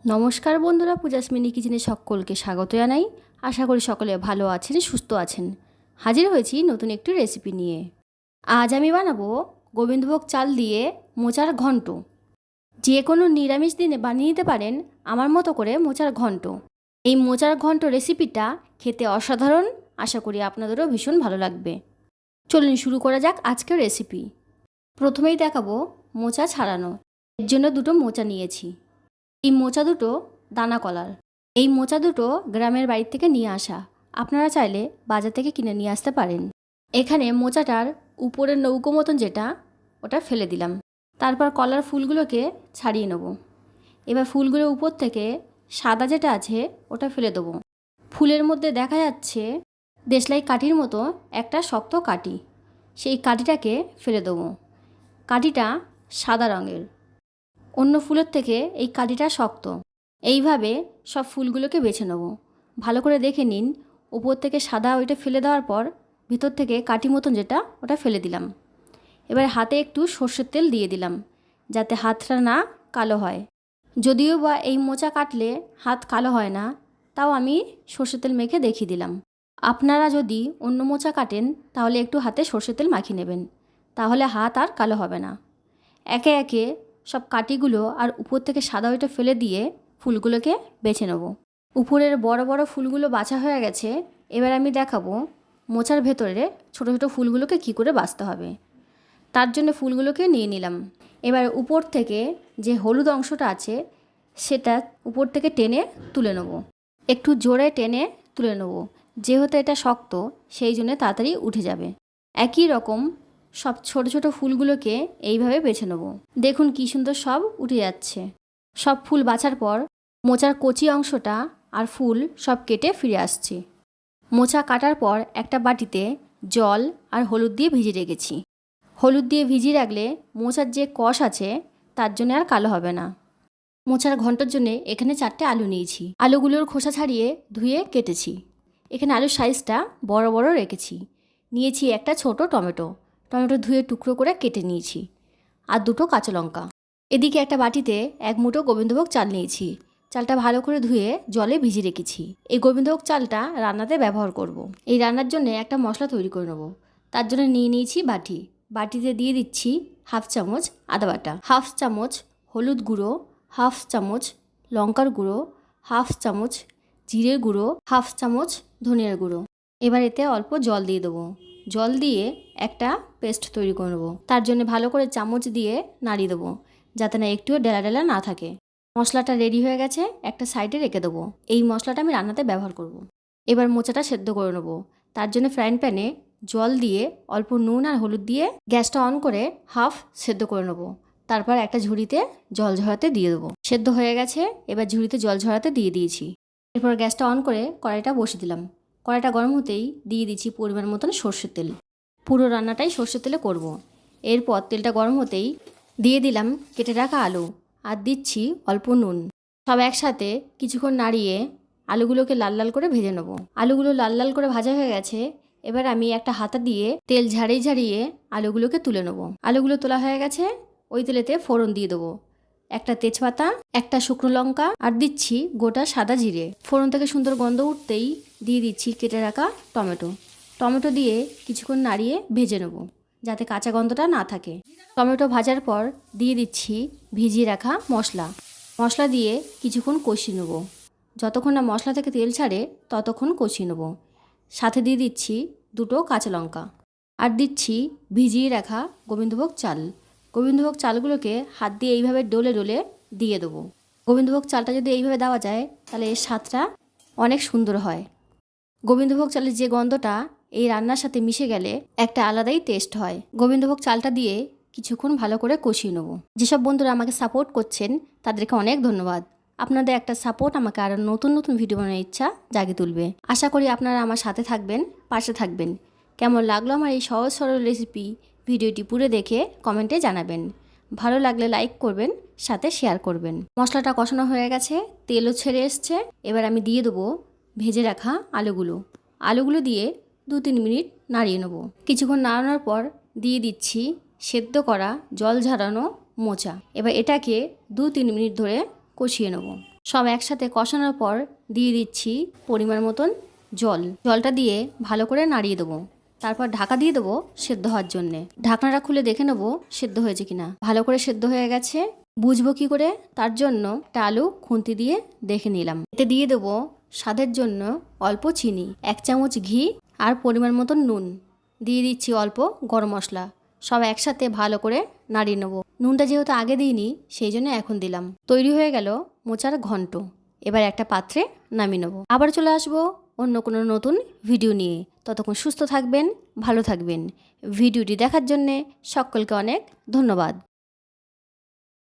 নমস্কার বন্ধুরা, পূজাস্মিনী কিচেনে সকলকে স্বাগত জানাই। আশা করি সকলে ভালো আছেন, সুস্থ আছেন। হাজির হয়েছি নতুন একটি রেসিপি নিয়ে। আজ আমি বানাবো গোবিন্দভোগ চাল দিয়ে মোচার ঘন্ট। যে কোনো নিরামিষ দিনে বানিয়ে নিতে পারেন আমার মতো করে মোচার ঘন্ট। এই মোচার ঘন্ট রেসিপিটা খেতে অসাধারণ, আশা করি আপনাদেরও ভীষণ ভালো লাগবে। চলুন শুরু করা যাক আজকের রেসিপি। প্রথমেই দেখাবো মোচা ছাড়ানো। এর জন্য দুটো মোচা নিয়েছি। এই মোচা দুটো দানা কলার। এই মোচা দুটো গ্রামের বাড়ি থেকে নিয়ে আসা, আপনারা চাইলে বাজার থেকে কিনে নিয়ে আসতে পারেন। এখানে মোচাটার উপরের নৌকো মতন যেটা, ওটা ফেলে দিলাম। তারপর কলার ফুলগুলোকে ছাড়িয়ে নেব। এবার ফুলগুলোর উপর থেকে সাদা যেটা আছে ওটা ফেলে দেবো। ফুলের মধ্যে দেখা যাচ্ছে দেশলাই কাঠির মতো একটা শক্ত কাঠি, সেই কাঠিটাকে ফেলে দেবো। কাঠিটা সাদা রঙের, অন্য ফুলের থেকে এই কাঠিটা শক্ত। এইভাবে সব ফুলগুলোকে বেছে নেব। ভালো করে দেখে নিন, উপর থেকে সাদা ওইটা ফেলে দেওয়ার পর ভিতর থেকে কাঠি মতন যেটা ওটা ফেলে দিলাম। এবার হাতে একটু সর্ষের তেল দিয়ে দিলাম, যাতে হাতটা না কালো হয়। যদিও বা এই মোচা কাটলে হাত কালো হয় না, তাও আমি সর্ষের তেল মেখে দেখিয়ে দিলাম। আপনারা যদি অন্য মোচা কাটেন তাহলে একটু হাতে সর্ষের তেল মাখিয়ে নেবেন, তাহলে হাত আর কালো হবে না। একে একে সব কাঠিগুলো আর উপর থেকে সাদা ওইটা ফেলে দিয়ে ফুলগুলোকে বেছে নেব। উপরের বড় বড় ফুলগুলো বাছা হয়ে গেছে। এবার আমি দেখাবো মোচার ভেতরে ছোট ছোট ফুলগুলোকে কী করে বাছতে হবে। তার জন্য ফুলগুলোকে নিয়ে নিলাম। এবার উপর থেকে যে হলুদ অংশটা আছে সেটা উপর থেকে টেনে তুলে নেব। একটু জোরে টেনে তুলে নেব, যেহেতু এটা শক্ত সেই জন্য তাড়াতাড়ি উঠে যাবে। একই রকম সব ছোট ছোট ফুলগুলোকে এইভাবে বেছে নেব। দেখুন কী সুন্দর সব উঠে যাচ্ছে। সব ফুল বাছার পর মোচার কচি অংশটা আর ফুল সব কেটে ফিরে আসছে। মোচা কাটার পর একটা বাটিতে জল আর হলুদ দিয়ে ভিজিয়ে রেখেছি। হলুদ দিয়ে ভিজিয়ে রাখলে মোচার যে কষ আছে তার জন্য আর কালো হবে না। মোচার ঘন্টার জন্য এখানে 4টে আলু নিয়েছি। আলুগুলোর খোসা ছাড়িয়ে ধুয়ে কেটেছি। এখানে আলুর সাইজটা বড় বড় রেখেছি। নিয়েছি একটা ছোট টমেটো, টমেটো ধুয়ে টুকরো করে কেটে নিয়েছি, আর দুটো কাঁচা লঙ্কা। এদিকে একটা বাটিতে 1 মুঠো গোবিন্দভোগ চাল নিয়েছি। চালটা ভালো করে ধুয়ে জলে ভিজিয়ে রেখেছি। এই গোবিন্দভোগ চালটা রান্নাতে ব্যবহার করব। এই রান্নার জন্য একটা মশলা তৈরি করে নেব। তার জন্য নিয়ে নিয়েছি বাটি। বাটিতে দিয়ে দিচ্ছি 1/2 চামচ আদা বাটা, 1/2 চামচ হলুদ গুঁড়ো, 1/2 চামচ লঙ্কার গুঁড়ো, 1/2 চামচ জিরের গুঁড়ো, 1/2 চামচ ধনিয়ার গুঁড়ো। এবার এতে অল্প জল দিয়ে দেবো। জল দিয়ে একটা পেস্ট তৈরি করে নেবো। তার জন্য ভালো করে চামচ দিয়ে নাড়িয়ে দেবো, যাতে না একটুও ডেলা ডেলা না থাকে। মশলাটা রেডি হয়ে গেছে, একটা সাইডে রেখে দেবো। এই মশলাটা আমি রান্নাতে ব্যবহার করব। এবার মোচাটা সেদ্ধ করে নেবো। তার জন্য ফ্রাইং প্যানে জল দিয়ে অল্প নুন আর হলুদ দিয়ে গ্যাসটা অন করে হাফ সেদ্ধ করে নেবো। তারপর একটা ঝুড়িতে জল ঝরাতে দিয়ে দেবো। সেদ্ধ হয়ে গেছে, এবার ঝুড়িতে জল ঝরাতে দিয়ে দিয়েছি। এরপর গ্যাসটা অন করে কড়াইটা বসিয়ে দিলাম। কড়াইটা গরম হতেই দিয়ে দিচ্ছি পরিমাণ মতন সর্ষের তেল। পুরো রান্নাটাই সর্ষের তেলে করব। এরপর তেলটা গরম হতেই দিয়ে দিলাম কেটে রাখা আলু, আর দিচ্ছি অল্প নুন। সব একসাথে কিছুক্ষণ নাড়িয়ে আলুগুলোকে লাল লাল করে ভেজে নেব। আলুগুলো লাল লাল করে ভাজা হয়ে গেছে। এবার আমি একটা হাতা দিয়ে তেল ঝাড়িয়ে ঝাড়িয়ে আলুগুলোকে তুলে নেব। আলুগুলো তোলা হয়ে গেছে, ওই তেলেতে ফোড়ন দিয়ে দেবো। একটা তেজপাতা, একটা শুকনো লঙ্কা, আর দিচ্ছি গোটা সাদা জিরে। ফোড়ন থেকে সুন্দর গন্ধ উঠতেই দিয়ে দিচ্ছি কেটে রাখা টমেটো। টমেটো দিয়ে কিছুক্ষণ নাড়িয়ে ভেজে নেব, যাতে কাঁচা গন্ধটা না থাকে। টমেটো ভাজার পর দিয়ে দিচ্ছি ভিজিয়ে রাখা মশলা। মশলা দিয়ে কিছুক্ষণ কষিয়ে নেব। যতক্ষণ না মশলা থেকে তেল ছাড়ে ততক্ষণ কষিয়ে নেব। সাথে দিয়ে দিচ্ছি দুটো কাঁচা লঙ্কা, আর দিচ্ছি ভিজিয়ে রাখা গোবিন্দভোগ চাল। গোবিন্দভোগ চালগুলোকে হাত দিয়ে এইভাবে ডলে ডলে দিয়ে দেবো। গোবিন্দভোগ চালটা যদি এইভাবে দেওয়া যায় তাহলে এর স্বাদটা অনেক সুন্দর হয়। গোবিন্দভোগ চালের যে গন্ধটা এই রান্নার সাথে মিশে গেলে একটা আলাদাই টেস্ট হয়। গোবিন্দভোগ চালটা দিয়ে কিছুক্ষণ ভালো করে কষিয়ে নেব। যেসব বন্ধুরা আমাকে সাপোর্ট করছেন তাদেরকে অনেক ধন্যবাদ। আপনাদের একটা সাপোর্ট আমাকে আরও নতুন নতুন ভিডিও বানানোর ইচ্ছা জাগিয়ে তুলবে। আশা করি আপনারা আমার সাথে থাকবেন, পাশে থাকবেন। কেমন লাগলো আমার এই সহজ সরল রেসিপি, ভিডিওটি পুরো দেখে কমেন্টে জানাবেন। ভালো লাগলে লাইক করবেন, সাথে শেয়ার করবেন। মশলাটা কষানো হয়ে গেছে, তেলও ছেড়ে এসছে। এবার আমি দিয়ে দেবো ভেজে রাখা আলুগুলো। আলুগুলো দিয়ে 2-3 মিনিট নাড়িয়ে নেব। কিছুক্ষণ নাড়ানোর পর দিয়ে দিচ্ছি সেদ্ধ করা জল ঝরানো মোচা। এবার এটাকে 2-3 মিনিট ধরে কষিয়ে নেব। সব একসাথে কষানোর পর দিয়ে দিচ্ছি পরিমাণ মতন জল। জলটা দিয়ে ভালো করে নাড়িয়ে দেবো। তারপর ঢাকা দিয়ে দেবো সেদ্ধ হওয়ার জন্যে। ঢাকনাটা খুলে দেখে নেবো সেদ্ধ হয়েছে কিনা। ভালো করে সেদ্ধ হয়ে গেছে। বুঝবো কি করে? তার জন্য একটা আলু খুন্তি দিয়ে দেখে নিলাম। এতে দিয়ে দেবো স্বাদের জন্য অল্প চিনি, 1 চামচ ঘি আর পরিমাণ মতন নুন। দিয়ে দিচ্ছি অল্প গরম মশলা। সব একসাথে ভালো করে নাড়িয়ে নেবো। নুনটা যেহেতু আগে দিইনি সেই জন্য এখন দিলাম। তৈরি হয়ে গেল মোচার ঘন্ট। এবার একটা পাত্রে নামিয়ে নেবো। আবার চলে আসবো অন্য কোনো নতুন ভিডিও নিয়ে। ততক্ষণ সুস্থ থাকবেন, ভালো থাকবেন। ভিডিওটি দেখার জন্যে সকলকে অনেক ধন্যবাদ।